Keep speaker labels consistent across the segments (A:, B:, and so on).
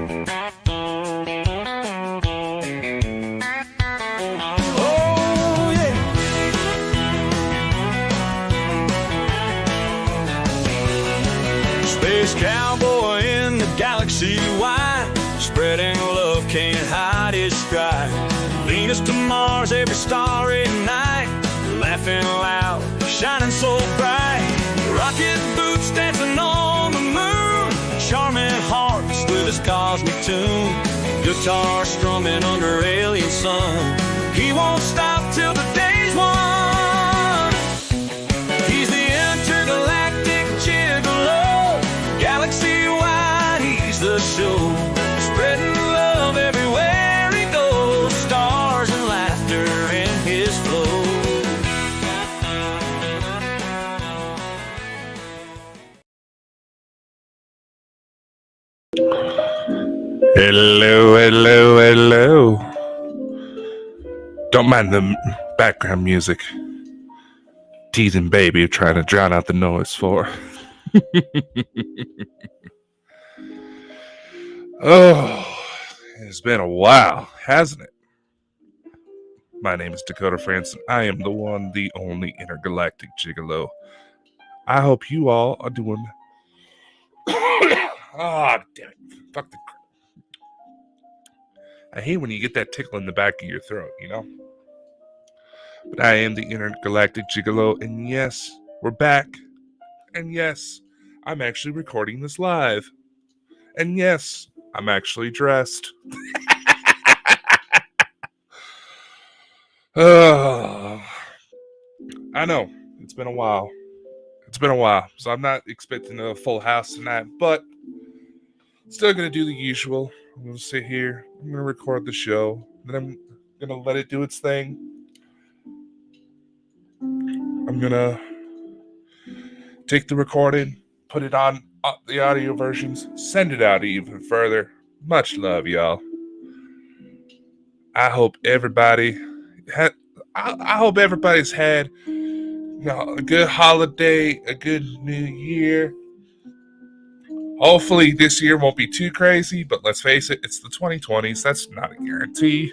A: Oh, yeah. Space cowboy in the galaxy wide, spreading love, can't hide his stride. Venus to Mars, every starry night, laughing loud, shining so bright. Rocket boots dancing on the moon, charming hearts with his cosmic tune. Guitar strumming under alien sun, he won't stop till the day's won. He's the intergalactic gigolo, galaxy-wide he's the show. Spreading love everywhere he goes, stars and laughter in his flow.
B: Hello, hello, hello. Don't mind the background music. Teasing baby trying to drown out the noise for. Oh, it's been a while, hasn't it? My name is Dakota Frandsen. I am the one, the only intergalactic gigolo. I hope you all are doing. Ah, damn it. Fuck the. I hate when you get that tickle in the back of your throat, you know? But I am the intergalactic gigolo, and yes, we're back. And yes, I'm actually recording this live. And yes, I'm actually dressed. Oh, I know, it's been a while. So I'm not expecting a full house tonight, but still going to do the usual. I'm going to sit here, I'm going to record the show, then I'm going to let it do its thing. I'm going to take the recording, put it on the audio versions, send it out even further. Much love, y'all. I hope everybody I hope everybody's had a good holiday, a good new year. Hopefully this year won't be too crazy, but let's face it, it's the 2020s. That's not a guarantee.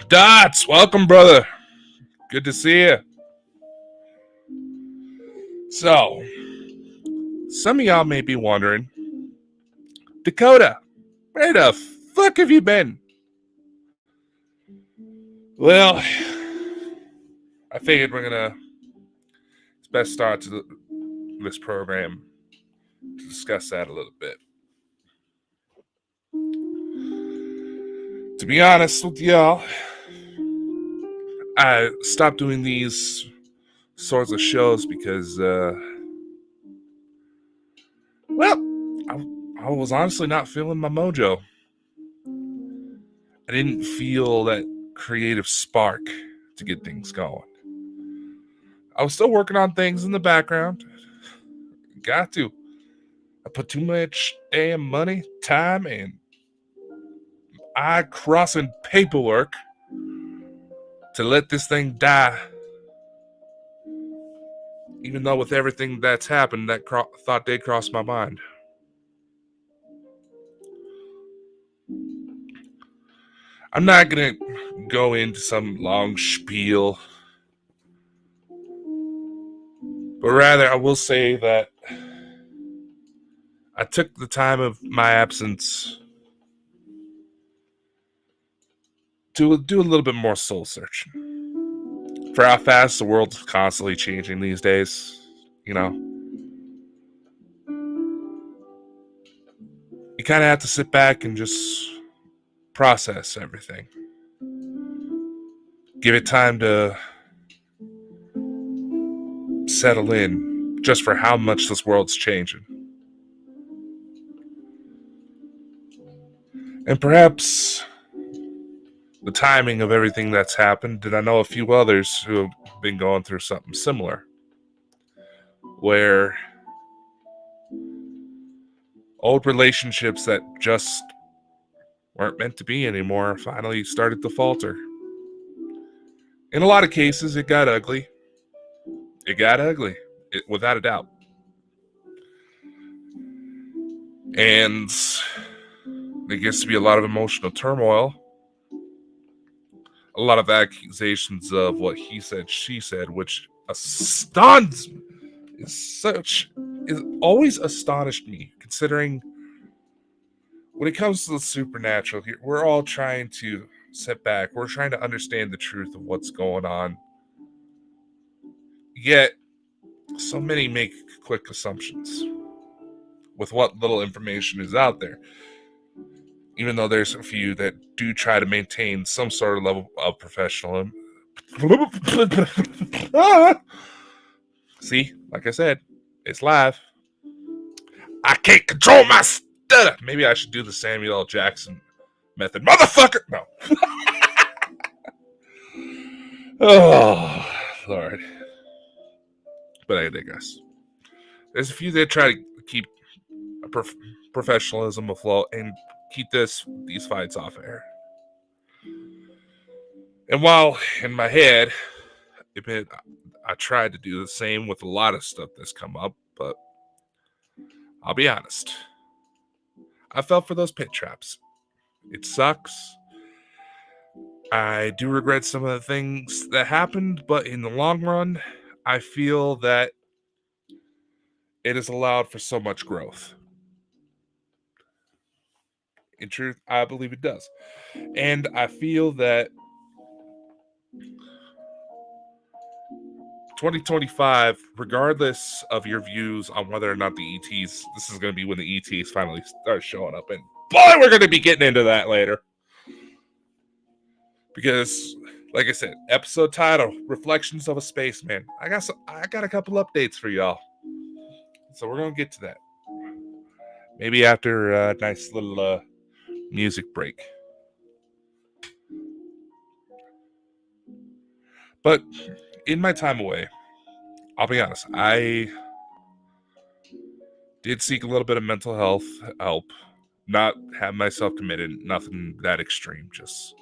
B: Dots, welcome, brother. Good to see you. So, some of y'all may be wondering, Dakota, where the fuck have you been? Well, I figured it's best start to this program to discuss that a little bit. To be honest with y'all, I stopped doing these sorts of shows because, I was honestly not feeling my mojo. I didn't feel that creative spark to get things going. I was still working on things in the background. Got to. I put too much damn money, time, and eye-crossing paperwork to let this thing die. Even though with everything that's happened, that thought did cross my mind. I'm not going to go into some long spiel, but rather I will say that I took the time of my absence to do a little bit more soul searching. For how fast the world's constantly changing these days, you know. You kind of have to sit back and just process everything. Give it time to settle in just for how much this world's changing. And perhaps the timing of everything that's happened, and I know a few others who have been going through something similar, where old relationships that just weren't meant to be anymore finally started to falter. In a lot of cases, it got ugly. Without a doubt. And there gets to be a lot of emotional turmoil, a lot of accusations of what he said, she said, which astounds me. Is always astonished me, considering when it comes to the supernatural here, we're all trying to sit back, we're trying to understand the truth of what's going on. Yet so many make quick assumptions with what little information is out there, even though there's a few that do try to maintain some sort of level of professionalism. See, like I said, it's live. I can't control my stutter. Maybe I should do the Samuel L. Jackson method. Motherfucker! No. Oh, Lord. But I digress. There's a few that try to keep professionalism afloat and keep these fights off air. And while in my head, I tried to do the same with a lot of stuff that's come up, but I'll be honest. I fell for those pit traps. It sucks. I do regret some of the things that happened, but in the long run, I feel that it has allowed for so much growth. In truth, I believe it does. And I feel that 2025, regardless of your views on whether or not the ETs, this is going to be when the ETs finally start showing up. And boy, we're going to be getting into that later. Because, like I said, episode title, Reflections of a Spaceman. I got a couple updates for y'all. So we're going to get to that. Maybe after a nice little music break. But in my time away, I'll be honest, I did seek a little bit of mental health help. Not have myself committed, nothing that extreme. Just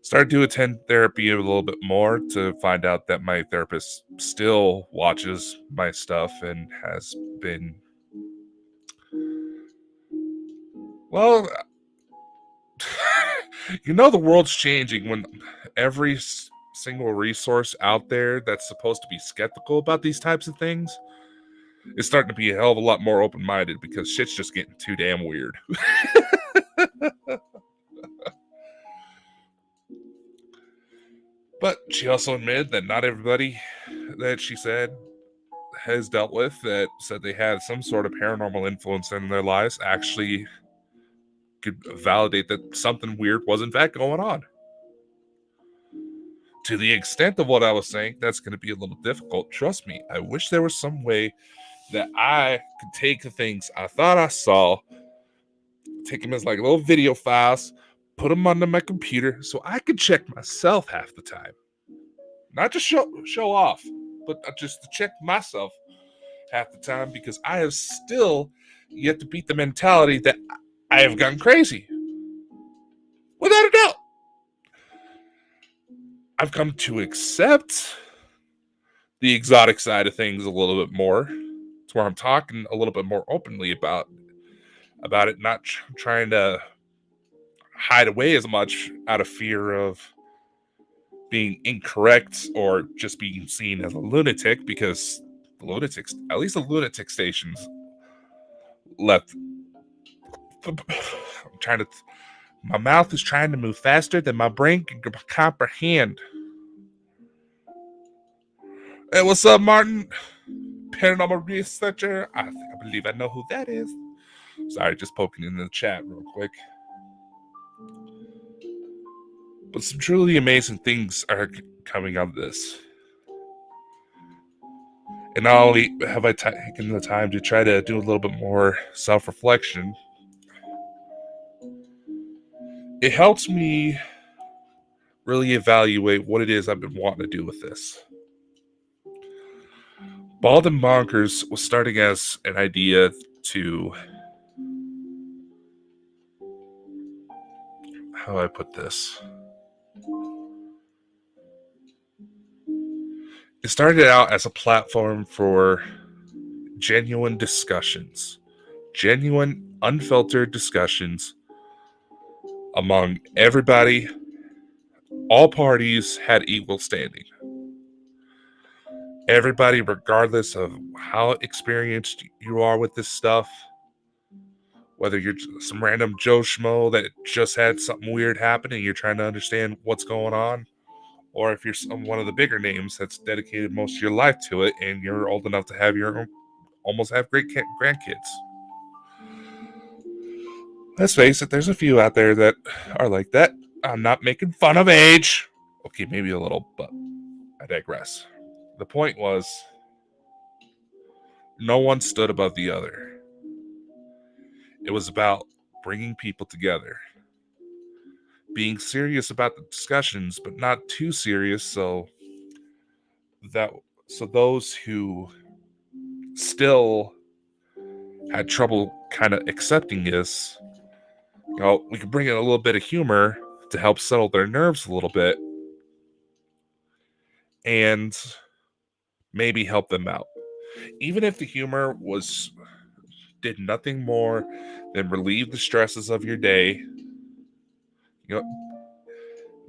B: started to attend therapy a little bit more to find out that my therapist still watches my stuff and has been, well, the world's changing when every single resource out there that's supposed to be skeptical about these types of things is starting to be a hell of a lot more open-minded because shit's just getting too damn weird. But she also admitted that not everybody that she said has dealt with that said they had some sort of paranormal influence in their lives actually could validate that something weird was in fact going on. To the extent of what I was saying, that's going to be a little difficult. Trust me, I wish there was some way that I could take the things I thought I saw, take them as like little video files, put them onto my computer so I could check myself half the time. Not just show off, but just to check myself half the time because I have still yet to beat the mentality that I have gone crazy. Without a doubt. I've come to accept the exotic side of things a little bit more, to where I'm talking a little bit more openly about it, not trying to hide away as much out of fear of being incorrect or just being seen as a lunatic, because the lunatics, at least the lunatic stations left. I'm trying to. My mouth is trying to move faster than my brain can comprehend. Hey, what's up, Martin? Paranormal researcher. I believe I know who that is. Sorry, just poking in the chat real quick. But some truly amazing things are coming out of this. And not only have I taken the time to try to do a little bit more self-reflection, it helps me really evaluate what it is I've been wanting to do with this. Bald and Bonkers was starting as an idea to, how do I put this? It started out as a platform for genuine discussions genuine, unfiltered discussions among everybody. All parties had equal standing. Everybody, regardless of how experienced you are with this stuff, whether you're some random Joe Schmo that just had something weird happen and you're trying to understand what's going on, or if you're one of the bigger names that's dedicated most of your life to it and you're old enough to have your own, almost have great grandkids. Let's face it, there's a few out there that are like that. I'm not making fun of age. Okay, maybe a little, but I digress. The point was, no one stood above the other. It was about bringing people together. Being serious about the discussions, but not too serious, so those who still had trouble kind of accepting this, we could bring in a little bit of humor to help settle their nerves a little bit and maybe help them out. Even if the humor did nothing more than relieve the stresses of your day,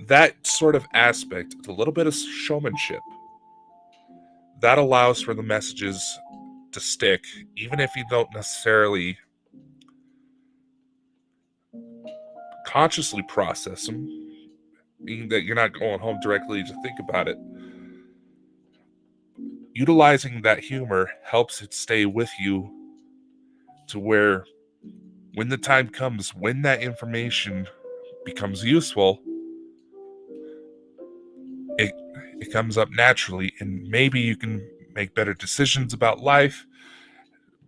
B: that sort of aspect, a little bit of showmanship, that allows for the messages to stick, even if you don't necessarily consciously process them, meaning that you're not going home directly to think about it. Utilizing that humor helps it stay with you to where when the time comes, when that information becomes useful, it comes up naturally, and maybe you can make better decisions about life,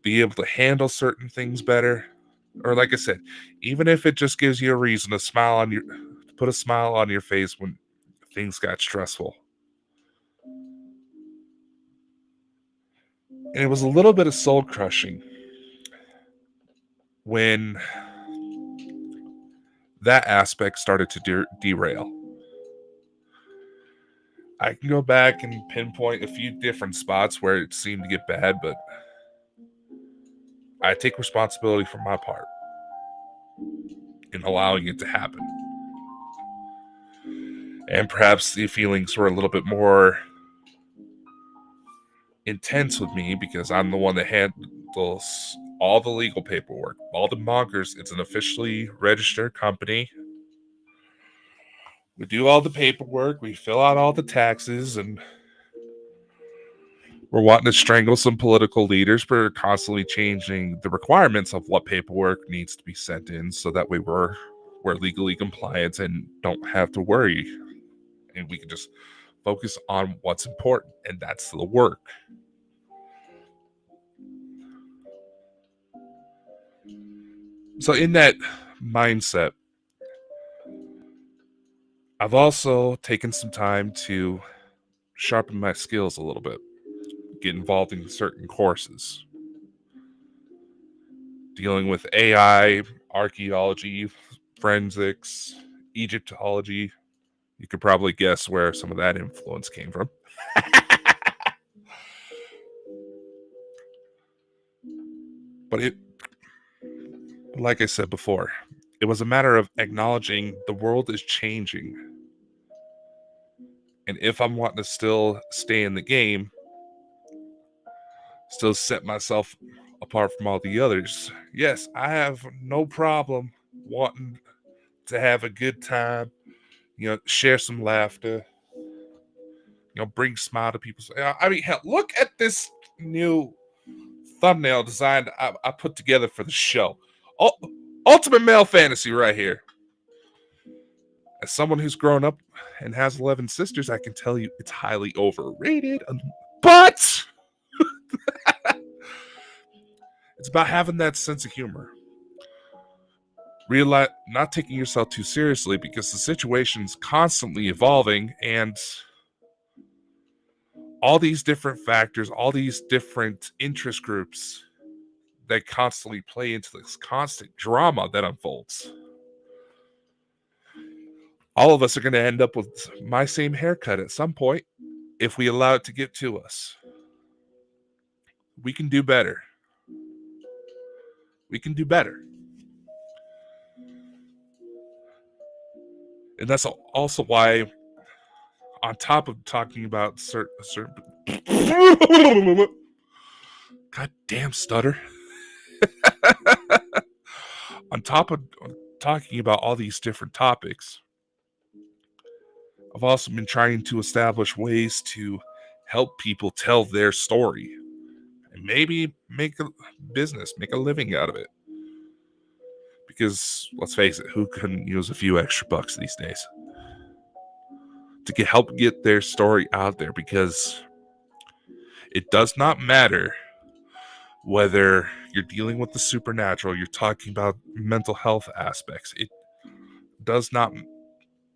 B: be able to handle certain things better, or like I said, even if it just gives you a reason to put a smile on your face when things got stressful. And it was a little bit of soul crushing when that aspect started to derail. I can go back and pinpoint a few different spots where it seemed to get bad, but I take responsibility for my part in allowing it to happen. And perhaps the feelings were a little bit more intense with me because I'm the one that handles all the legal paperwork. Bonkers, it's an officially registered company. We do all the paperwork, we fill out all the taxes, and we're wanting to strangle some political leaders for constantly changing the requirements of what paperwork needs to be sent in so that way we're legally compliant and don't have to worry. And we can just focus on what's important, and that's the work. So in that mindset, I've also taken some time to sharpen my skills a little bit, get involved in certain courses, dealing with AI, archaeology, forensics, Egyptology. You could probably guess where some of that influence came from. But like I said before, it was a matter of acknowledging the world is changing. And if I'm wanting to still stay in the game, still set myself apart from all the others, yes, I have no problem wanting to have a good time, share some laughter, bring smile to people. I mean, hell, look at this new thumbnail design I put together for the show. Ultimate male fantasy right here. As someone who's grown up and has 11 sisters, I can tell you it's highly overrated. But it's about having that sense of humor. Realize not taking yourself too seriously because the situation's constantly evolving and all these different factors, all these different interest groups that constantly play into this constant drama that unfolds. All of us are going to end up with my same haircut at some point if we allow it to get to us. We can do better. We can do better. And that's also why, on top of talking about certain goddamn stutter, on top of talking about all these different topics, I've also been trying to establish ways to help people tell their story and maybe make a business, make a living out of it. Because let's face it, who couldn't use a few extra bucks these days to help get their story out there? Because it does not matter whether you're dealing with the supernatural, you're talking about mental health aspects. It does not.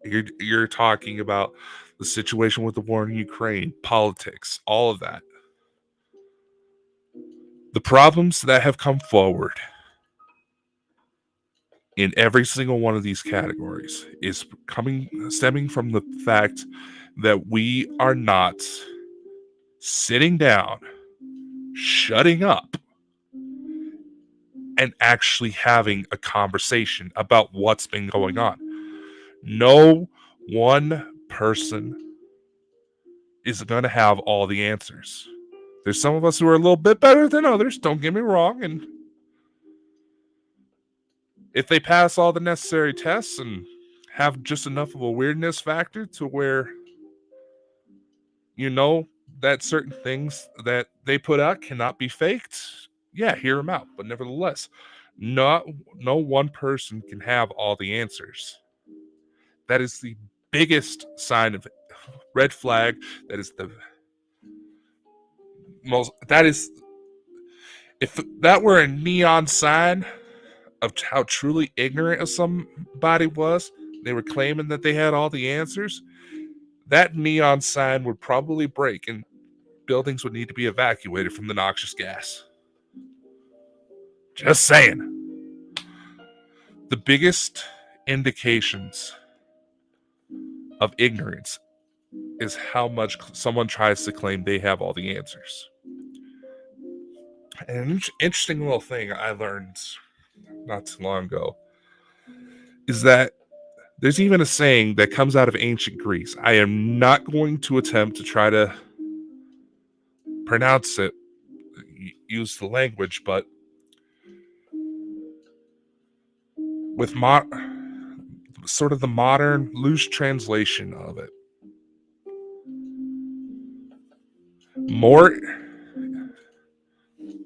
B: You're talking about the situation with the war in Ukraine, politics, all of that. The problems that have come forward in every single one of these categories is stemming from the fact that we are not sitting down, shutting up, and actually having a conversation about what's been going on. No one person is going to have all the answers. There's some of us who are a little bit better than others, don't get me wrong, and if they pass all the necessary tests and have just enough of a weirdness factor to where you know that certain things that they put out cannot be faked, yeah, hear them out. But nevertheless, no one person can have all the answers. That is the biggest sign of red flag. That is the most. That is, if that were a neon sign of how truly ignorant somebody was, they were claiming that they had all the answers, that neon sign would probably break and buildings would need to be evacuated from the noxious gas. Just saying. The biggest indications of ignorance is how much someone tries to claim they have all the answers. And an interesting little thing I learned not too long ago is that there's even a saying that comes out of ancient Greece. I am not going to attempt to try to pronounce it, use the language, but with sort of the modern loose translation of it,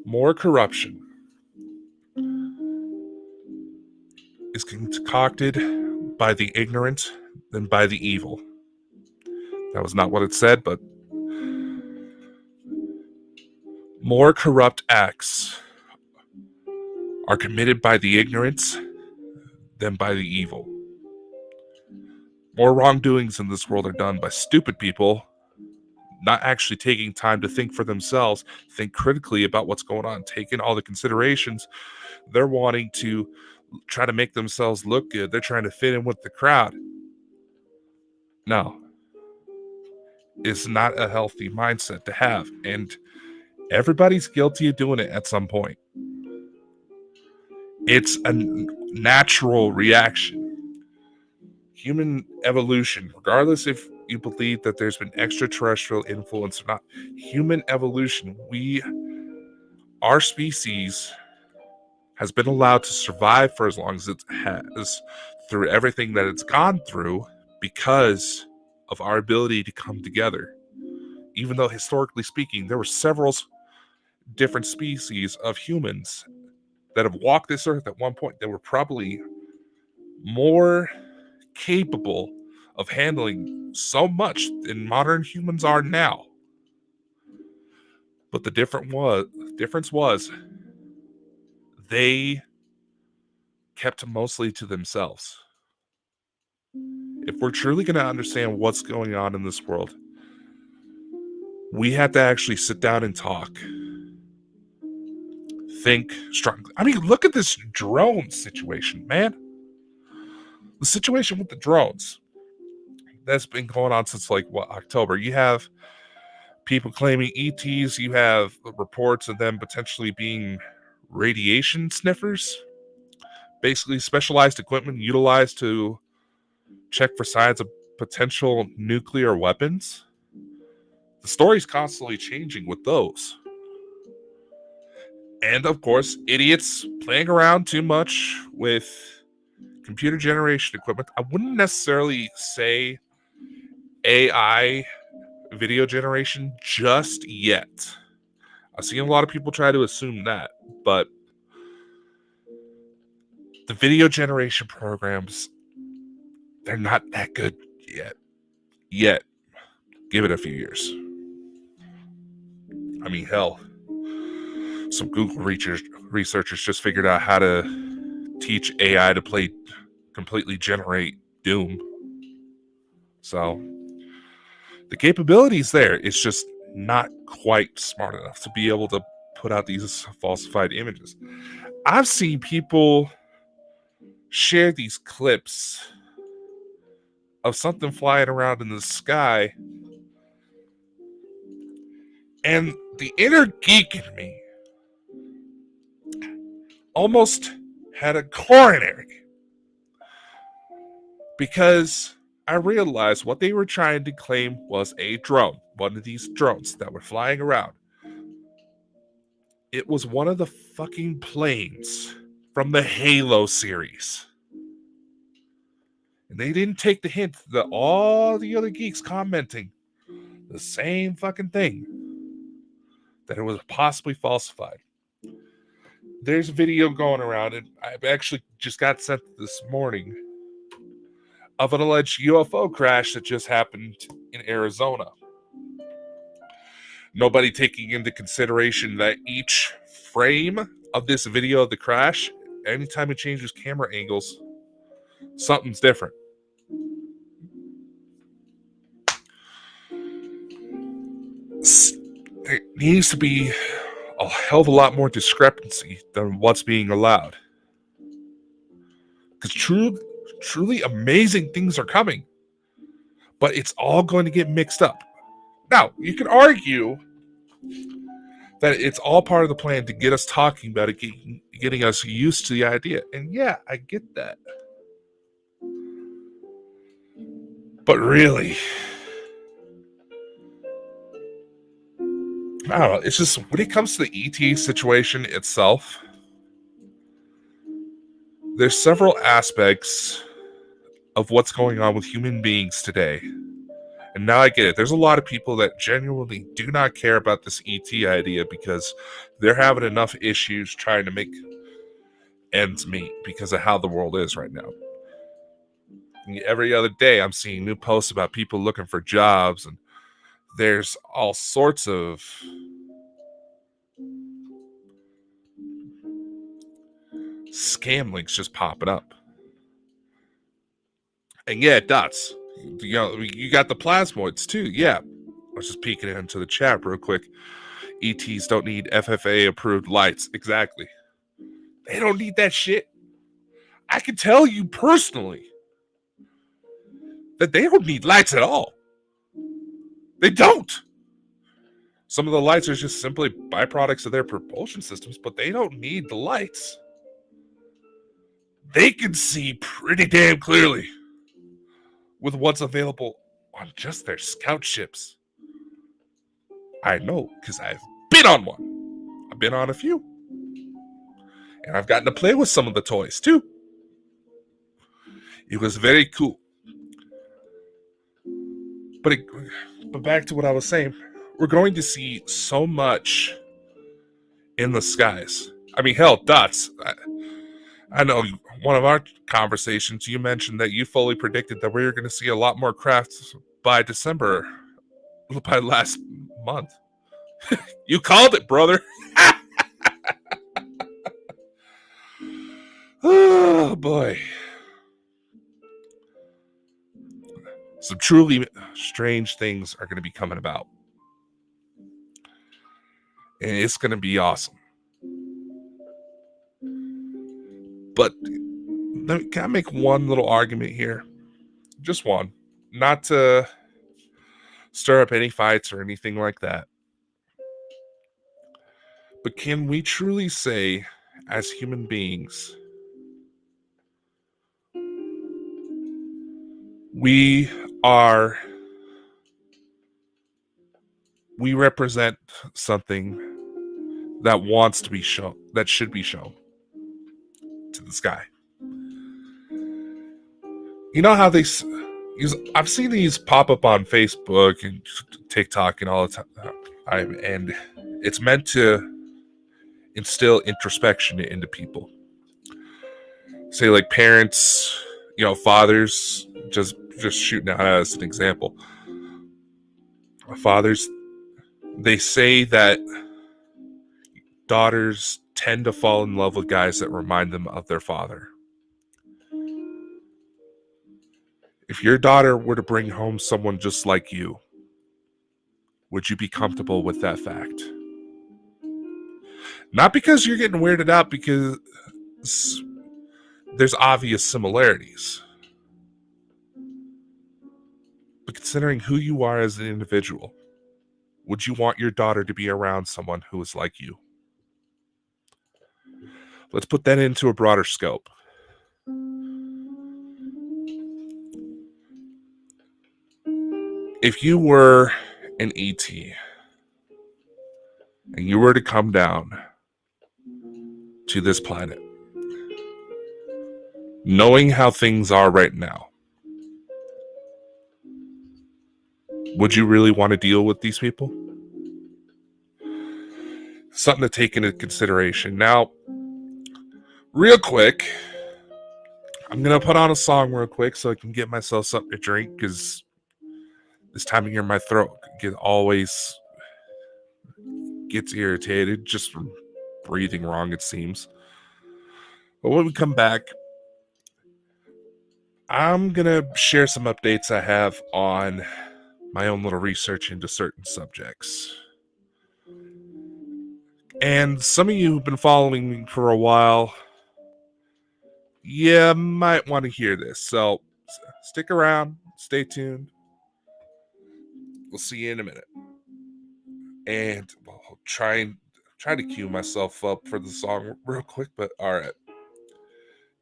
B: more corruption is concocted by the ignorant than by the evil. That was not what it said, but more corrupt acts are committed by the ignorance than by the evil. More wrongdoings in this world are done by stupid people not actually taking time to think for themselves, think critically about what's going on, taking all the considerations. They're wanting to try to make themselves look good. They're trying to fit in with the crowd. No. It's not a healthy mindset to have. And everybody's guilty of doing it at some point. It's a natural reaction. Human evolution, regardless if you believe that there's been extraterrestrial influence or not, human evolution, our species has been allowed to survive for as long as it has through everything that it's gone through because of our ability to come together. Even though historically speaking, there were several different species of humans that have walked this earth at one point that were probably more capable of handling so much than modern humans are now. But the difference was they kept mostly to themselves. If we're truly going to understand what's going on in this world, we have to actually sit down and talk. Think strongly. I mean, look at this drone situation, man. The situation with the drones that's been going on since October. You have people claiming ETs. You have reports of them potentially being radiation sniffers, basically specialized equipment utilized to check for signs of potential nuclear weapons. The story's constantly changing with those. And of course, idiots playing around too much with computer generation equipment. I wouldn't necessarily say AI video generation just yet. I've seen a lot of people try to assume that, but the video generation programs, they're not that good yet. Give it a few years. I mean, hell, some Google researchers just figured out how to teach AI to completely generate Doom. So the capability's there. It's just not quite smart enough to be able to put out these falsified images. I've seen people share these clips of something flying around in the sky, and the inner geek in me almost had a coronary, because I realized what they were trying to claim was a drone, one of these drones that were flying around. It was one of the fucking planes from the Halo series. And they didn't take the hint that all the other geeks commenting the same fucking thing, that it was possibly falsified. There's a video going around, and I've actually just got sent this morning, of an alleged UFO crash that just happened in Arizona. Nobody taking into consideration that each frame of this video of the crash, anytime it changes camera angles, something's different. There needs to be a hell of a lot more discrepancy than what's being allowed. Because truly amazing things are coming, but it's all going to get mixed up. Now, you can argue that it's all part of the plan to get us talking about it, getting us used to the idea. And yeah, I get that. But really, I don't know. It's just when it comes to the ET situation itself, there's several aspects of what's going on with human beings today. And now I get it. There's a lot of people that genuinely do not care about this ET idea because they're having enough issues trying to make ends meet because of how the world is right now. Every other day, I'm seeing new posts about people looking for jobs, and there's all sorts of scam links just popping up. And yeah, dots. You know, you got the plasmoids too. Yeah, I was just peeking into the chat real quick. ETs don't need FFA approved lights. Exactly. They don't need that shit. I can tell you personally that they don't need lights at all. They don't. Some of the lights are just simply byproducts of their propulsion systems, but they don't need the lights. They can see pretty damn clearly with what's available on just their scout ships. I know, because I've been on one. I've been on a few. And I've gotten to play with some of the toys, too. It was very cool. But back to what I was saying. We're going to see so much in the skies. I mean, hell, dots. I know one of our conversations, you mentioned that you fully predicted that we were going to see a lot more crafts by December, by last month. You called it, brother. Oh, boy. Some truly strange things are going to be coming about. And it's going to be awesome. But can I make one little argument here? Just one. Not to stir up any fights or anything like that. But can we truly say as human beings, we represent something that wants to be shown, that should be shown to the sky. You know how I've seen these pop up on Facebook and TikTok and all the time, and it's meant to instill introspection into people. Say like parents, fathers, just shooting out as an example. Fathers, they say that daughters tend to fall in love with guys that remind them of their father. If your daughter were to bring home someone just like you, would you be comfortable with that fact? Not because you're getting weirded out, because there's obvious similarities, but considering who you are as an individual, would you want your daughter to be around someone who is like you? Let's put that into a broader scope. If you were an ET and you were to come down to this planet, knowing how things are right now, would you really want to deal with these people? Something to take into consideration. Now, real quick, I'm going to put on a song real quick so I can get myself something to drink, because this time of year my throat always gets irritated just from breathing wrong, it seems. But when we come back, I'm going to share some updates I have on my own little research into certain subjects. And some of you who've been following me for a while, might want to hear this. So stick around, stay tuned. We'll see you in a minute. And I'll try to cue myself up for the song real quick, but all right.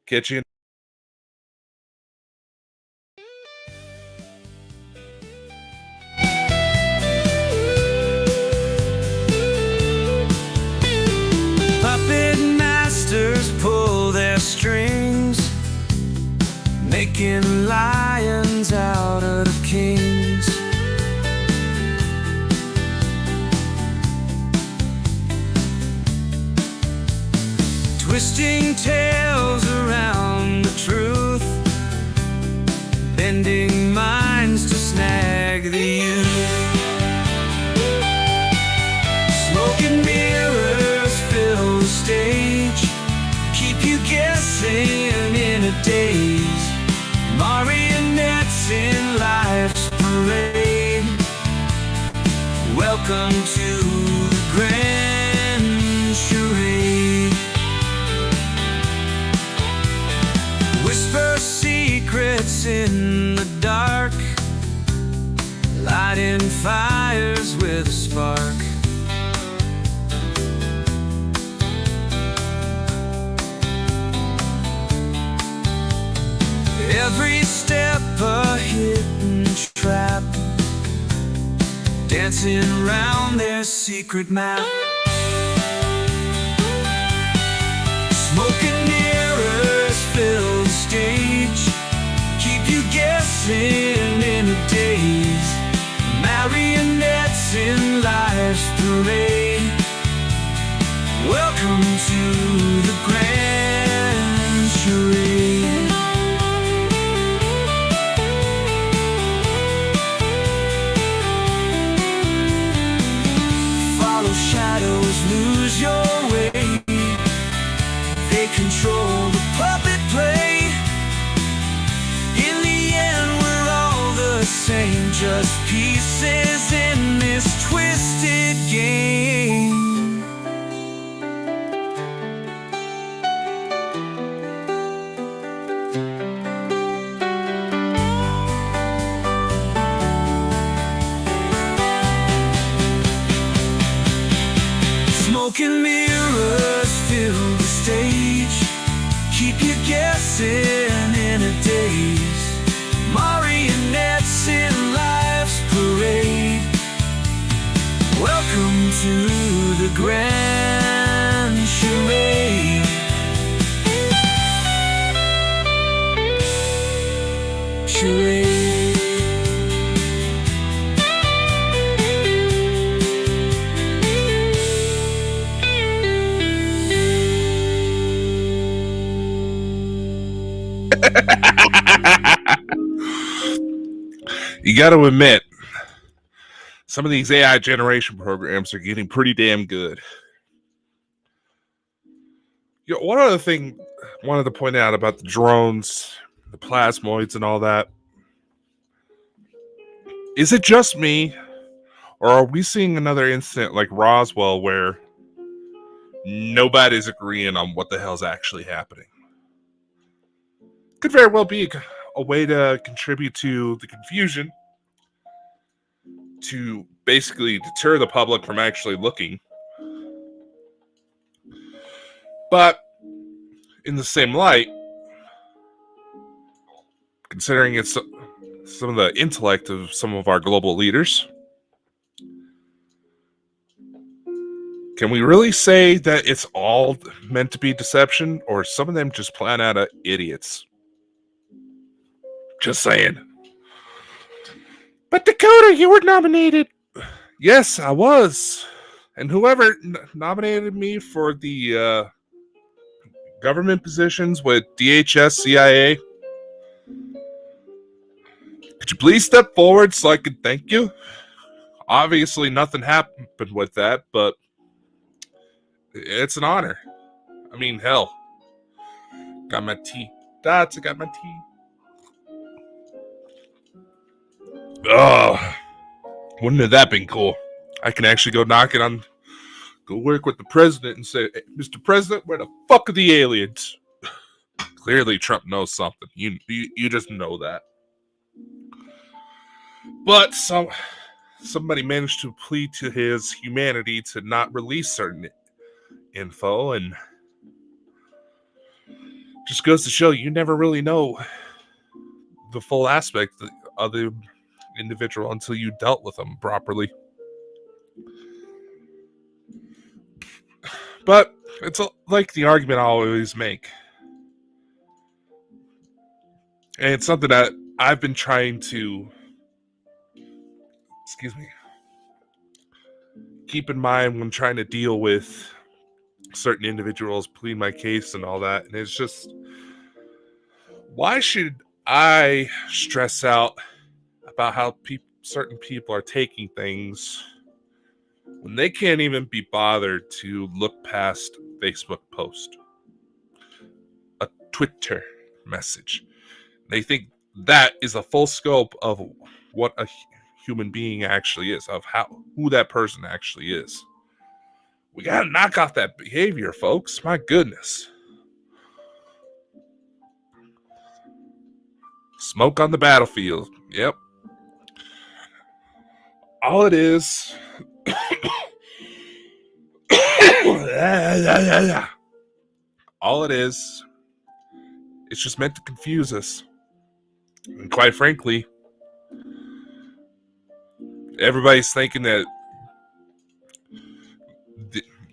B: Catch you in.
A: Puppet masters pull their strings, making lions out of kings. Twisting tales around the truth, bending minds to snag the youth. Smoke and mirrors fill the stage, keep you guessing in a daze. Marionettes in life's parade, welcome to the grand charade. Whisper secrets in the dark, lighting fires with a spark. Every step a hidden trap, dancing around their secret map. Smoke and mirrors fill the stage, keep you guessing in a daze. Marionettes in life's parade, welcome to the grand charade. Follow shadows, lose your way, they control the puppet play. In the end we're all the same, just pieces in this twisted game. Smoke and mirrors fill the stage, keep you guessing in a daze. Marionettes in life's parade. Welcome to the grand charade. Charade.
B: You got to admit, some of these AI generation programs are getting pretty damn good. You know, one other thing I wanted to point out about the drones, the plasmoids, and all that. Is it just me, or are we seeing another incident like Roswell where nobody's agreeing on what the hell's actually happening? Could very well be a way to contribute to the confusion, to basically deter the public from actually looking. But in the same light, considering it's some of the intellect of some of our global leaders, can we really say that it's all meant to be deception, or some of them just plain out of idiots? Just saying. But Dakota, you were nominated. Yes, I was. And whoever nominated me for the government positions with DHS, CIA, could you please step forward so I could thank you? Obviously, nothing happened with that, but it's an honor. I mean, hell. Got my tea. Dots, I got my tea. Oh, wouldn't have that been cool? I can actually go go work with the president and say, hey, Mr. President, where the fuck are the aliens? Clearly, Trump knows something. You just know that. But somebody managed to plead to his humanity to not release certain info, and just goes to show you never really know the full aspect of the individual until you dealt with them properly. But it's like the argument I always make, and it's something that I've been trying to keep in mind when trying to deal with certain individuals, plead my case and all that. And it's just, why should I stress out about how certain people are taking things when they can't even be bothered to look past a Facebook post, a Twitter message? They think that is the full scope of what a human being actually is, of who that person actually is. We gotta knock off that behavior, folks. My goodness. Smoke on the battlefield. Yep. All it is. All it is, it's just meant to confuse us. And quite frankly, everybody's thinking that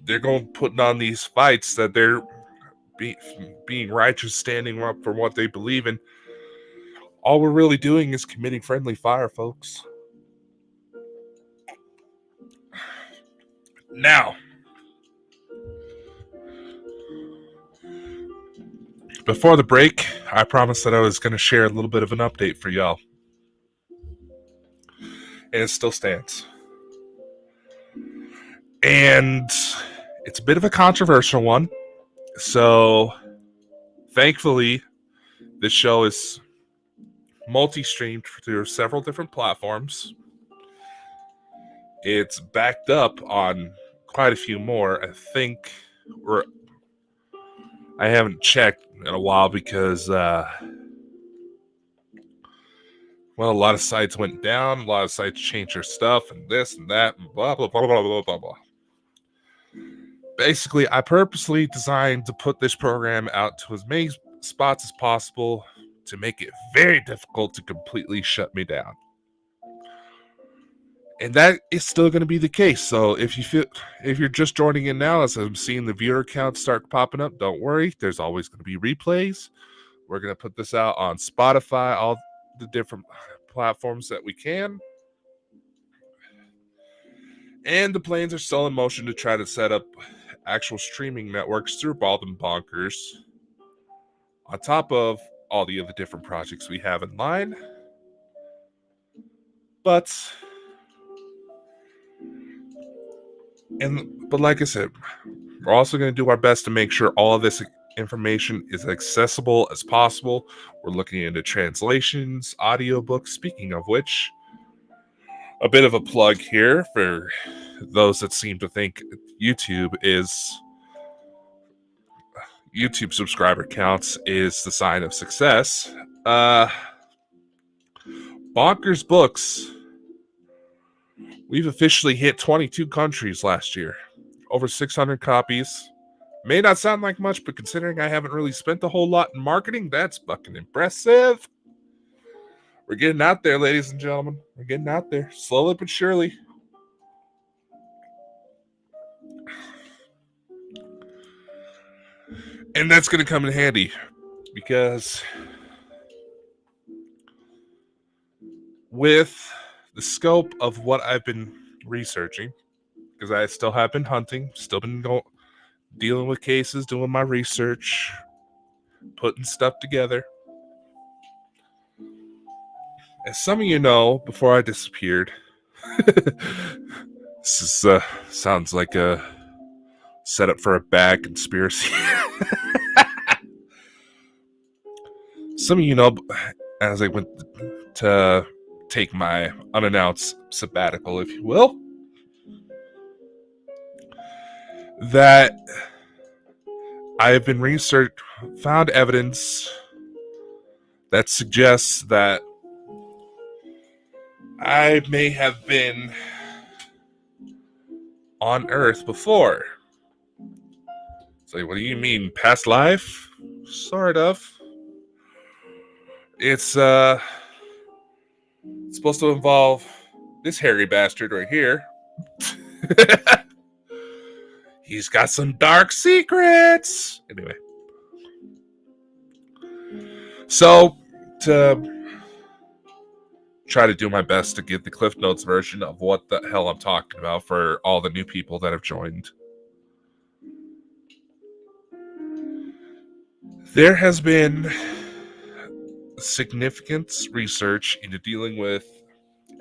B: they're going putting on these fights, that they're being righteous, standing up for what they believe in. All we're really doing is committing friendly fire, folks. Now, before the break, I promised that I was going to share a little bit of an update for y'all. And it still stands. And it's a bit of a controversial one. So, thankfully, this show is multi-streamed through several different platforms. It's backed up on quite a few more. I think I haven't checked in a while because, a lot of sites went down, a lot of sites changed their stuff, and this and that, and blah, blah, blah, blah, blah, blah, blah. Basically, I purposely designed to put this program out to as many spots as possible to make it very difficult to completely shut me down. And that is still going to be the case. So if you're just joining in now, as I'm seeing the viewer counts start popping up, don't worry. There's always going to be replays. We're going to put this out on Spotify, all the different platforms that we can. And the plans are still in motion to try to set up actual streaming networks through Bald and Bonkers, on top of all the other different projects we have in line. But like I said, we're also going to do our best to make sure all of this information is accessible as possible. We're looking into translations, audiobooks. Speaking of which, a bit of a plug here for those that seem to think YouTube subscriber counts is the sign of success. Bonkers Books, we've officially hit 22 countries last year. Over 600 copies. May not sound like much, but considering I haven't really spent a whole lot in marketing, that's fucking impressive. We're getting out there, ladies and gentlemen. We're getting out there, slowly but surely. And that's going to come in handy, because with the scope of what I've been researching, because I still have been hunting, still been dealing with cases, doing my research, putting stuff together. As some of you know, before I disappeared, this is, sounds like a setup for a bad conspiracy. Some of you know, as I went to take my unannounced sabbatical, if you will, that I have been found evidence that suggests that I may have been on Earth before. So, what do you mean, past life? Sort of. It's supposed to involve this hairy bastard right here. He's got some dark secrets. Anyway. So, to try to do my best to give the Cliff Notes version of what the hell I'm talking about for all the new people that have joined. There has been significant research into dealing with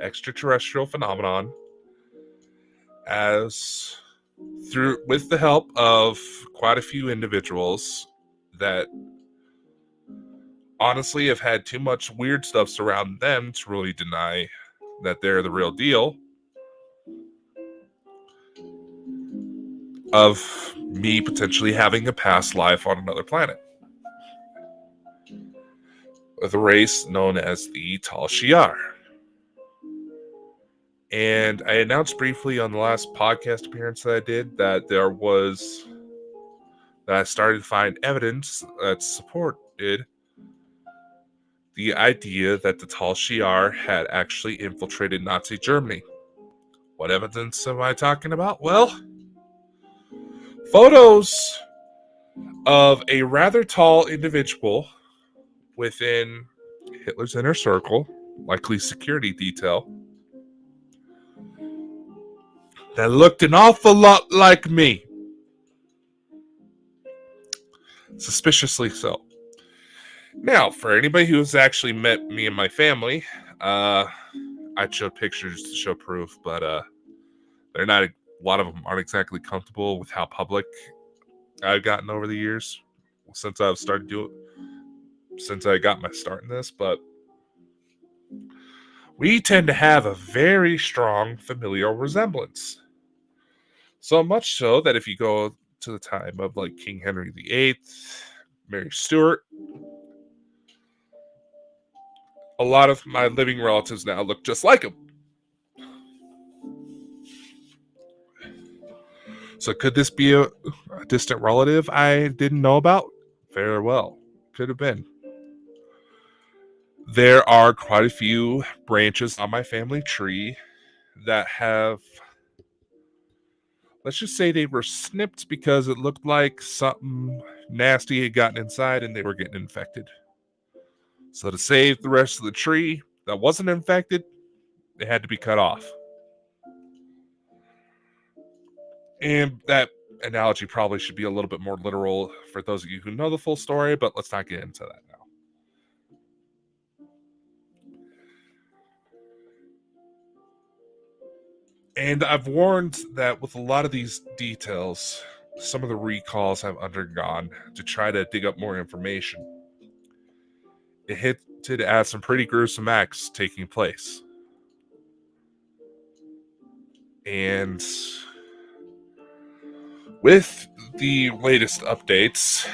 B: extraterrestrial phenomenon with the help of quite a few individuals that honestly have had too much weird stuff surround them to really deny that they're the real deal, of me potentially having a past life on another planet with a race known as the Tal Shiar. And I announced briefly on the last podcast appearance that I did that I started to find evidence that supported the idea that the Tal Shiar had actually infiltrated Nazi Germany. What evidence am I talking about? Well, photos of a rather tall individual within Hitler's inner circle, likely security detail, that looked an awful lot like me. Suspiciously so. Now, for anybody who's actually met me and my family, I showed pictures to show proof, but they're not. A lot of them aren't exactly comfortable with how public I've gotten over the years since I got my start in this. But we tend to have a very strong familial resemblance. So much so that if you go to the time of like King Henry VIII, Mary Stuart, a lot of my living relatives now look just like him. So could this be a distant relative I didn't know about? Very well. Could have been. There are quite a few branches on my family tree that have, let's just say they were snipped because it looked like something nasty had gotten inside and they were getting infected. So to save the rest of the tree that wasn't infected, they had to be cut off. And that analogy probably should be a little bit more literal for those of you who know the full story, but let's not get into that now. And I've warned that with a lot of these details, some of the recalls I've undergone to try to dig up more information, it hinted at some pretty gruesome acts taking place. And with the latest updates,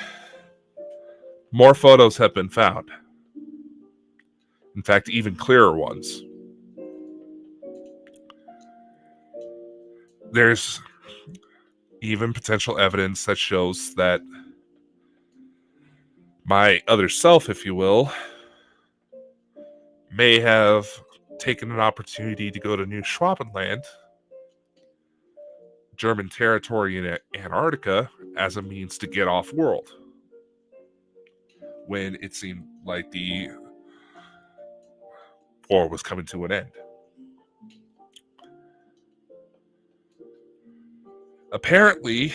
B: more photos have been found. In fact, even clearer ones. There's even potential evidence that shows that my other self, if you will, may have taken an opportunity to go to New Schwabenland, German territory in Antarctica, as a means to get off world. When it seemed like the war was coming to an end. Apparently,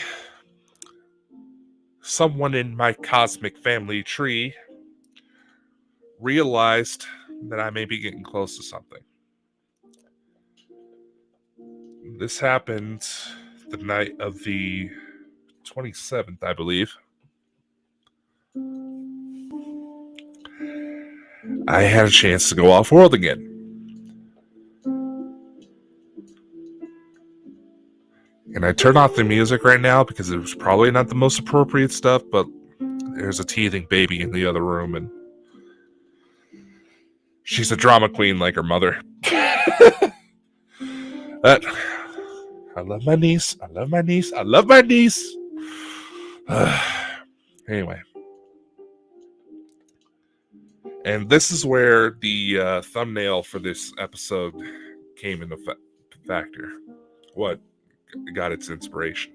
B: someone in my cosmic family tree realized that I may be getting close to something. This happened the night of the 27th, I believe. I had a chance to go off world again. And I turned off the music right now because it was probably not the most appropriate stuff, but there's a teething baby in the other room, and she's a drama queen like her mother. I love my niece. I love my niece. I love my niece. Anyway. And this is where the thumbnail for this episode came into factor. What got its inspiration.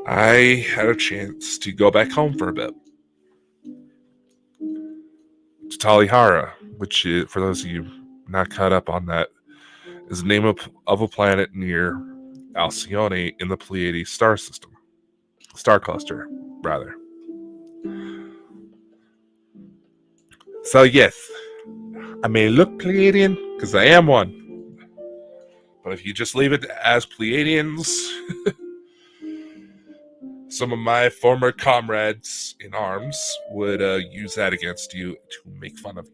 B: I had a chance to go back home for a bit. To Talihara, which is, for those of you not caught up on that, is the name of a planet near Alcyone in the Pleiades star system. Star cluster, rather. So yes, I may look Pleiadian, because I am one. But if you just leave it as Pleiadians, some of my former comrades in arms would use that against you to make fun of you.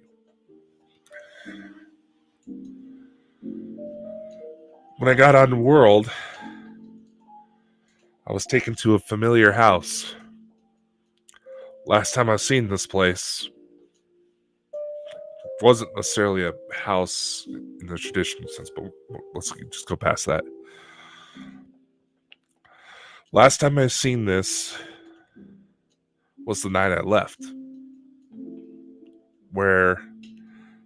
B: When I got on world, I was taken to a familiar house. Last time I've seen this place, it wasn't necessarily a house in the traditional sense, but let's just go past that. Last time I've seen this was the night I left, where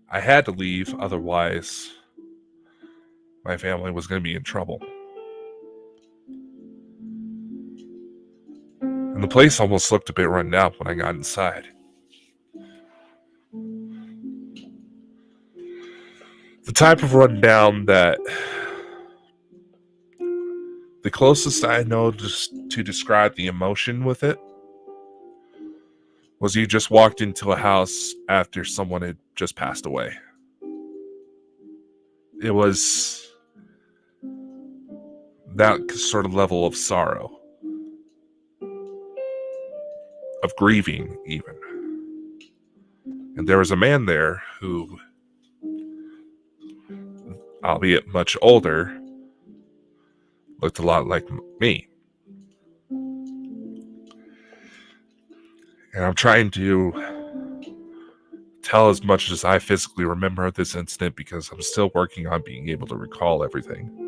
B: I had to leave, otherwise my family was going to be in trouble. And the place almost looked a bit run down when I got inside. The type of rundown that the closest I know just to describe the emotion with it was you just walked into a house after someone had just passed away. It was that sort of level of sorrow, of grieving even. And there was a man there who, albeit much older, looked a lot like me. And I'm trying to tell as much as I physically remember of this incident because I'm still working on being able to recall everything.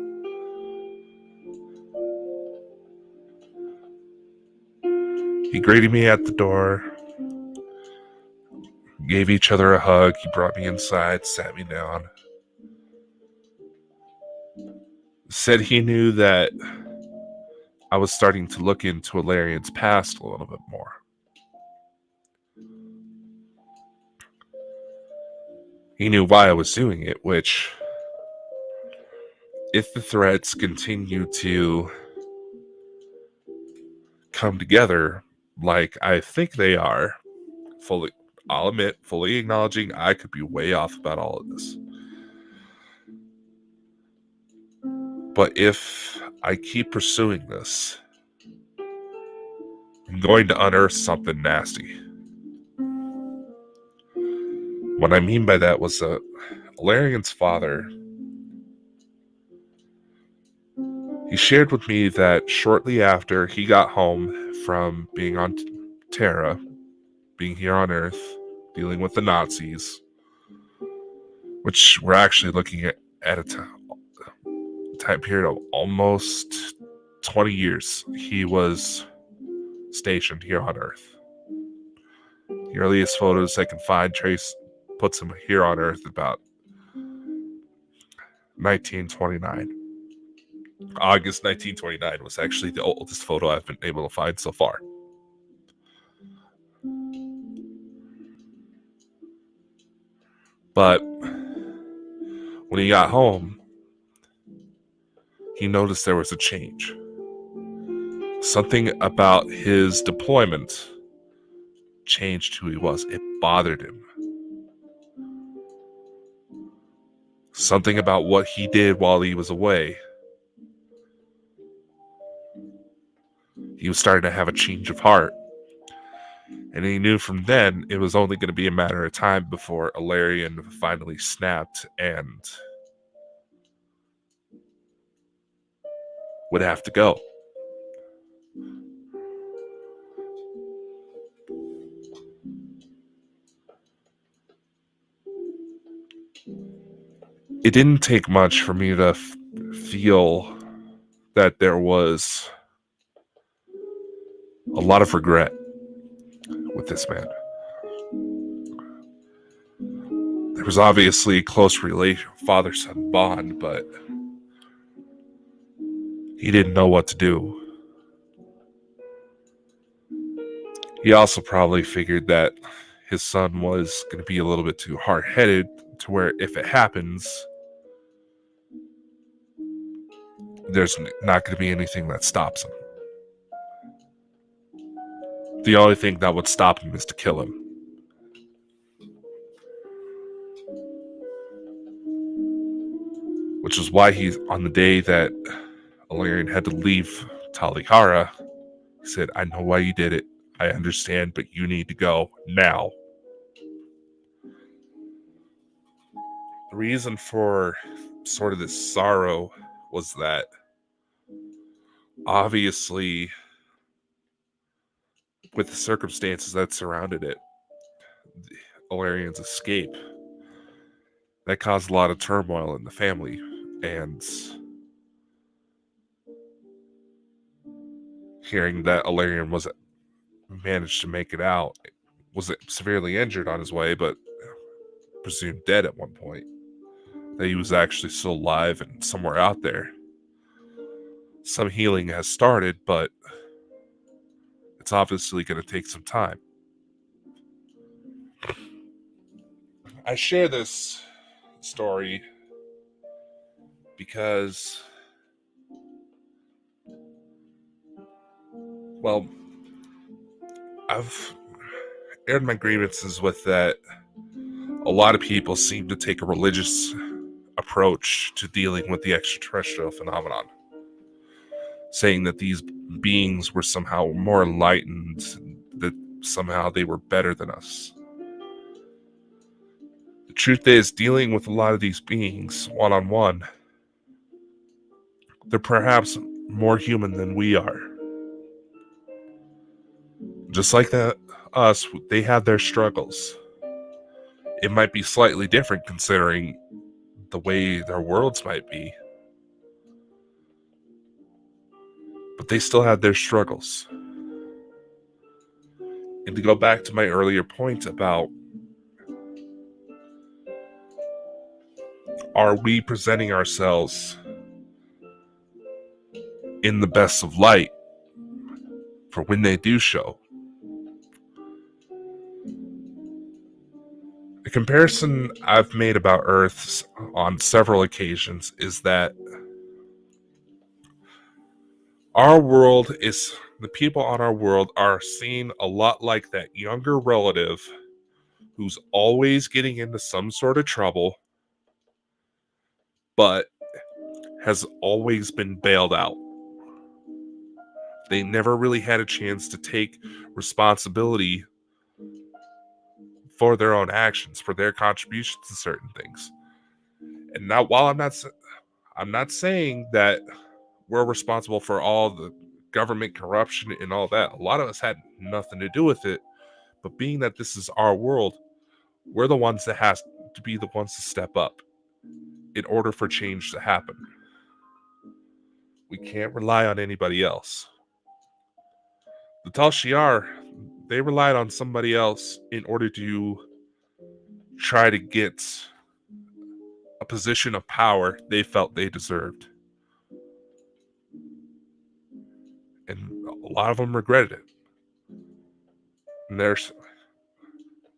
B: He greeted me at the door, gave each other a hug. He brought me inside, sat me down, said he knew that I was starting to look into Alarian's past a little bit more. He knew why I was doing it, which, if the threats continue to come together like I think they are, I'll admit, fully acknowledging I could be way off about all of this. But if I keep pursuing this, I'm going to unearth something nasty. What I mean by that was Alarian's father, he shared with me that shortly after he got home from being on Terra, being here on Earth, dealing with the Nazis, which we're actually looking at a time period of almost 20 years, he was stationed here on Earth. The earliest photos I can find puts him here on Earth about 1929. August 1929 was actually the oldest photo I've been able to find so far. But when he got home, he noticed there was a change. Something about his deployment changed who he was. It bothered him. Something about what he did while he was away. He was starting to have a change of heart. And he knew from then it was only going to be a matter of time before Alarian finally snapped and would have to go. It didn't take much for me to feel that there was a lot of regret with this man. There was obviously a close father-son bond, but he didn't know what to do. He also probably figured that his son was going to be a little bit too hard-headed to where if it happens, there's not going to be anything that stops him. The only thing that would stop him is to kill him. Which is why on the day that Alarian had to leave Talihara, he said, I know why you did it. I understand, but you need to go now. The reason for sort of this sorrow was that obviously with the circumstances that surrounded it, Alarian's escape, that caused a lot of turmoil in the family, and hearing that Alarian managed to make it out, was severely injured on his way, but presumed dead at one point, that he was actually still alive and somewhere out there. Some healing has started, but it's obviously going to take some time. I share this story because, well, I've aired my grievances with that a lot of people seem to take a religious approach to dealing with the extraterrestrial phenomenon, saying that these beings were somehow more enlightened, that somehow they were better than us. The truth is, dealing with a lot of these beings one-on-one, they're perhaps more human than we are. Just like that, they have their struggles. It might be slightly different considering the way their worlds might be, but they still had their struggles. And to go back to my earlier point about, are we presenting ourselves in the best of light for when they do show? The comparison I've made about Earth on several occasions is that our world is, the people on our world are seen a lot like that younger relative who's always getting into some sort of trouble, but has always been bailed out. They never really had a chance to take responsibility for their own actions, for their contributions to certain things. And now, while I'm not saying that we're responsible for all the government corruption and all that. A lot of us had nothing to do with it. But being that this is our world, we're the ones that has to be the ones to step up in order for change to happen. We can't rely on anybody else. The Tal Shiar, they relied on somebody else in order to try to get a position of power they felt they deserved. And a lot of them regretted it. And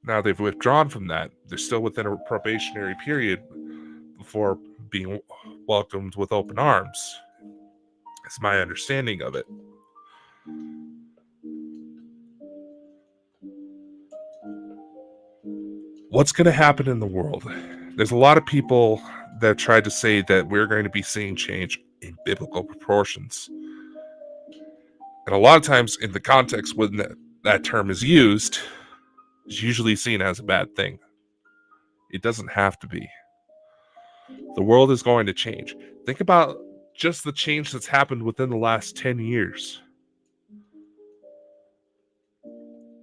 B: now they've withdrawn from that. They're still within a probationary period before being welcomed with open arms. That's my understanding of it. What's going to happen in the world? There's a lot of people that tried to say that we're going to be seeing change in biblical proportions. And a lot of times in the context when that term is used, it's usually seen as a bad thing. It doesn't have to be. The world is going to change. Think about just the change that's happened within the last 10 years.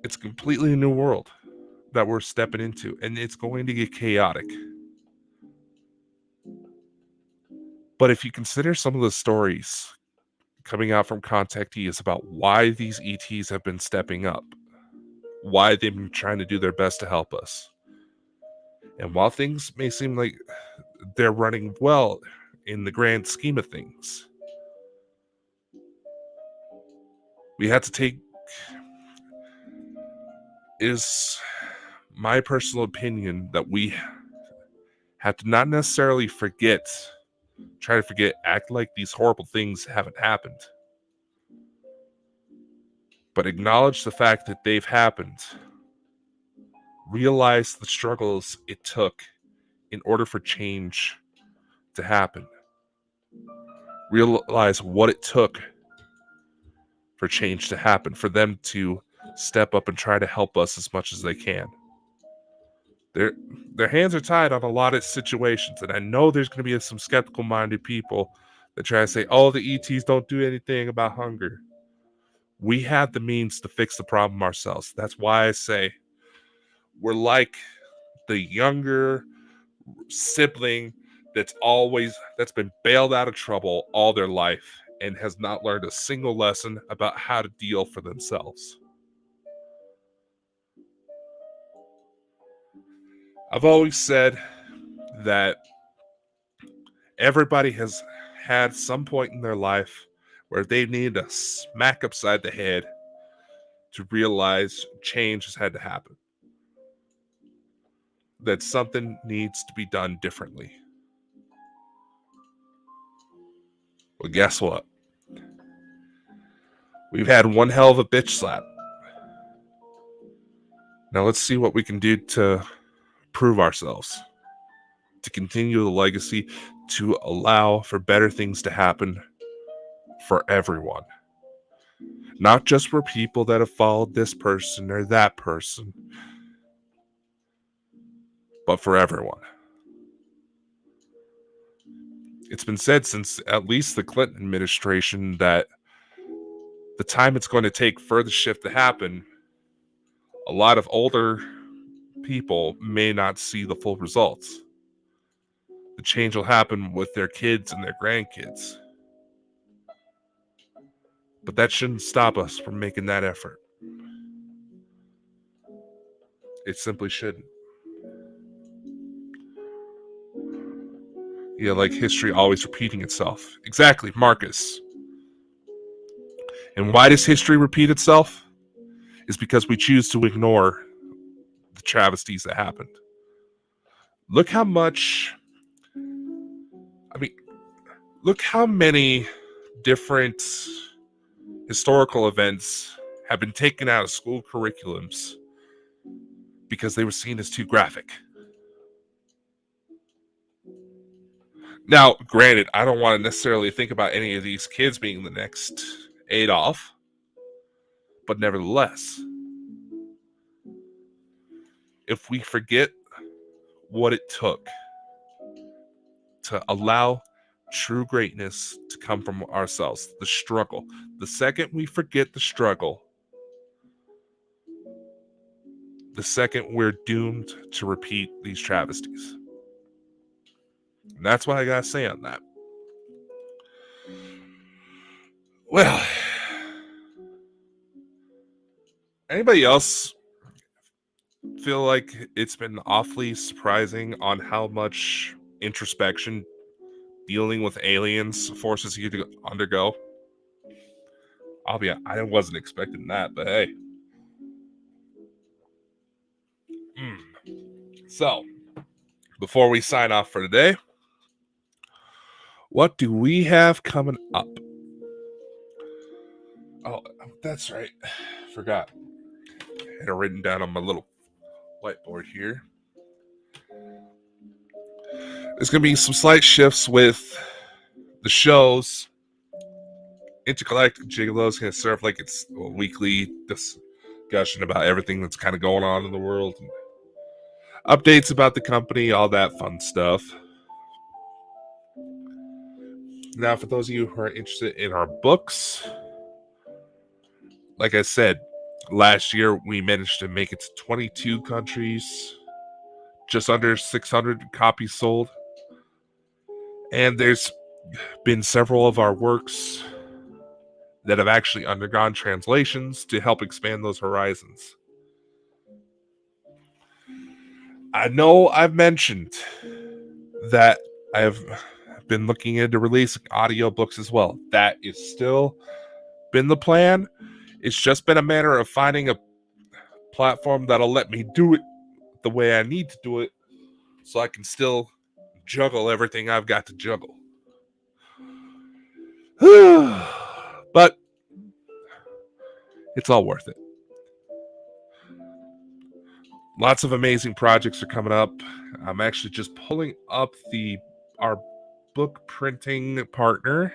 B: It's a completely new world that we're stepping into, and it's going to get chaotic. But if you consider some of the stories coming out from contactees about why these ETs have been stepping up, why they've been trying to do their best to help us, and while things may seem like they're running well in the grand scheme of things, we have to take, is my personal opinion, that we have to not necessarily try to forget, act like these horrible things haven't happened, but acknowledge the fact that they've happened. Realize the struggles it took in order for change to happen. Realize what it took for change to happen, for them to step up and try to help us as much as they can. Their hands are tied on a lot of situations, and I know there's going to be some skeptical-minded people that try to say, oh, the ETs don't do anything about hunger. We have the means to fix the problem ourselves. That's why I say we're like the younger sibling that's been bailed out of trouble all their life and has not learned a single lesson about how to deal for themselves. I've always said that everybody has had some point in their life where they need a smack upside the head to realize change has had to happen. That something needs to be done differently. Well, guess what? We've had one hell of a bitch slap. Now let's see what we can do to prove ourselves, to continue the legacy, to allow for better things to happen for everyone. Not just for people that have followed this person or that person, but for everyone. It's been said since at least the Clinton administration that the time it's going to take for the shift to happen, a lot of older people may not see the full results. The change will happen with their kids and their grandkids. But that shouldn't stop us from making that effort. It simply shouldn't. Yeah, like history always repeating itself. Exactly, Marcus. And why does history repeat itself? It's because we choose to ignore the travesties that happened. Look how much, look how many different historical events have been taken out of school curriculums because they were seen as too graphic. Now, granted, I don't want to necessarily think about any of these kids being the next Adolf, but nevertheless, if we forget what it took to allow true greatness to come from ourselves, the struggle, the second we forget the struggle, the second we're doomed to repeat these travesties. And that's what I gotta say on that. Well, anybody else feel like it's been awfully surprising on how much introspection dealing with aliens forces you to undergo? I wasn't expecting that, but hey. So, before we sign off for today, what do we have coming up? Oh, that's right. Forgot. I had it written down on my little whiteboard here. There's going to be some slight shifts with the shows. Intergalactic Gigolo is going to serve like it's a weekly discussion about everything that's kind of going on in the world. Updates about the company, all that fun stuff. Now, for those of you who are interested in our books, like I said, last year we managed to make it to 22 countries, just under 600 copies sold. And there's been several of our works that have actually undergone translations to help expand those horizons. I know I've mentioned that I've been looking into releasing audiobooks as well. That is still been the plan. It's just been a matter of finding a platform that'll let me do it the way I need to do it so I can still juggle everything I've got to juggle. But it's all worth it. Lots of amazing projects are coming up. I'm actually just pulling up our book printing partner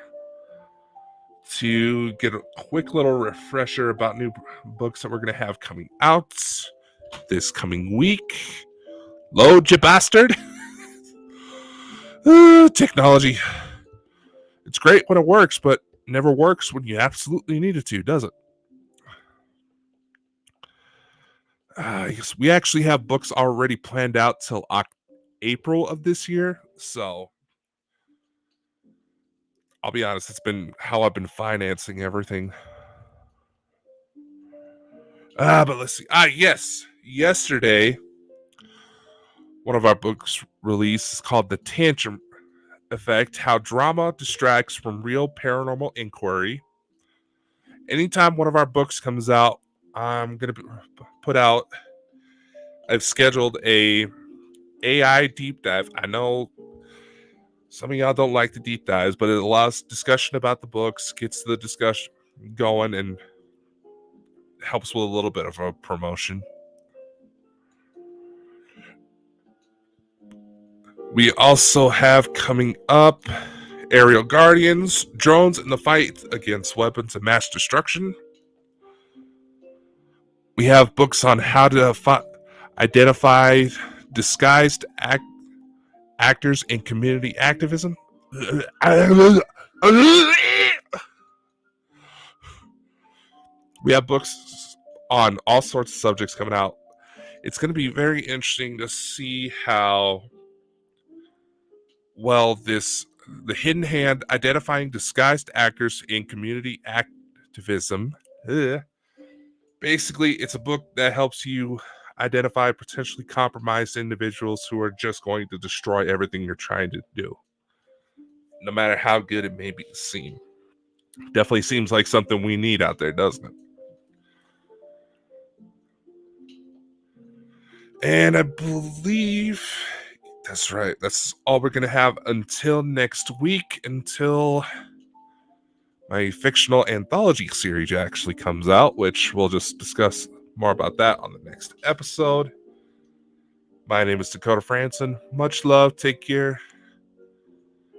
B: to get a quick little refresher about new books that we're going to have coming out this coming week. Load, you bastard! Technology. It's great when it works, but never works when you absolutely need it to, does it? Yes, we actually have books already planned out till April of this year, so I'll be honest, it's been how I've been financing everything. But let's see. Yes. Yesterday, one of our books released is called The Tantrum Effect, How Drama Distracts from Real Paranormal Inquiry. Anytime one of our books comes out, I'm going to put out, I've scheduled a AI deep dive. I know some of y'all don't like the deep dives, but it allows discussion about the books, gets the discussion going, and helps with a little bit of a promotion. We also have coming up Aerial Guardians, Drones in the Fight Against Weapons of Mass Destruction. We have books on how to identify disguised actors in community activism. We have books on all sorts of subjects coming out. It's going to be very interesting to see how well the hidden hand identifying disguised actors in community activism. Ugh. Basically, it's a book that helps you identify potentially compromised individuals who are just going to destroy everything you're trying to do, no matter how good it may seem. Definitely seems like something we need out there, doesn't it? And I believe that's right. That's all we're going to have until next week, until my fictional anthology series actually comes out, which we'll just discuss more about that on the next episode. My name is Dakota Frandsen. Much love. Take care.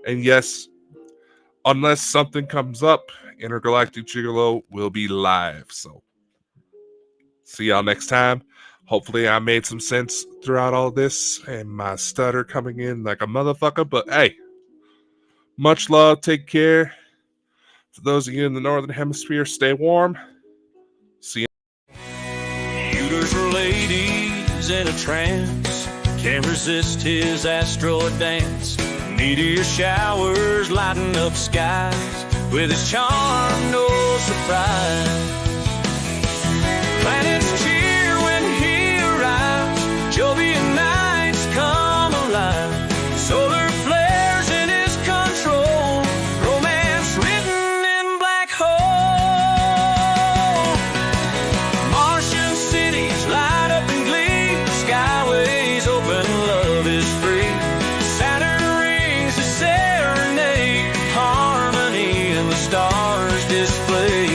B: And yes, unless something comes up, Intergalactic Gigolo will be live. So see y'all next time. Hopefully I made some sense throughout all this and my stutter coming in like a motherfucker. But hey, much love. Take care. For those of you in the Northern Hemisphere, stay warm. See you.
A: Shooters for ladies in a trance, can't resist his asteroid dance. Meteor showers lighting up skies, with his charm no surprise. Planets cheer when he arrives, Jovian nights come alive. Solar flares in his control, romance written in black hole. Martian cities light up in glee, skyways open, love is free. Saturn rings a serenade, harmony in the stars display.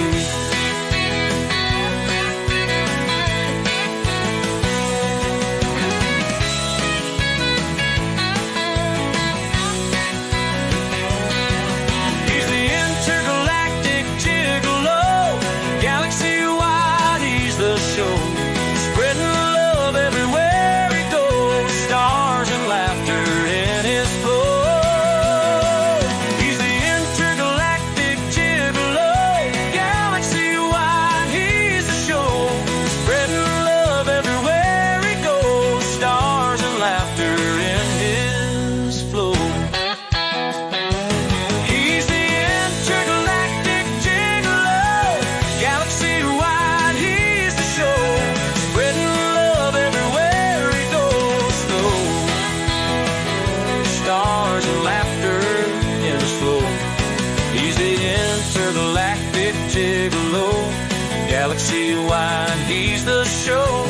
A: He's the intergalactic gigolo, galaxy-wide he's the show. Spreading love everywhere he goes, stars and laughter in his flow. He's the intergalactic gigolo, galaxy-wide he's the show. Spreading love everywhere he goes, stars and laughter in his flow. He's the intergalactic gigolo, galaxy-wide he's the show. Spreading love everywhere he goes, stars and laughter in his flow. He's the intergalactic gigolo, galaxy-wide he's the show.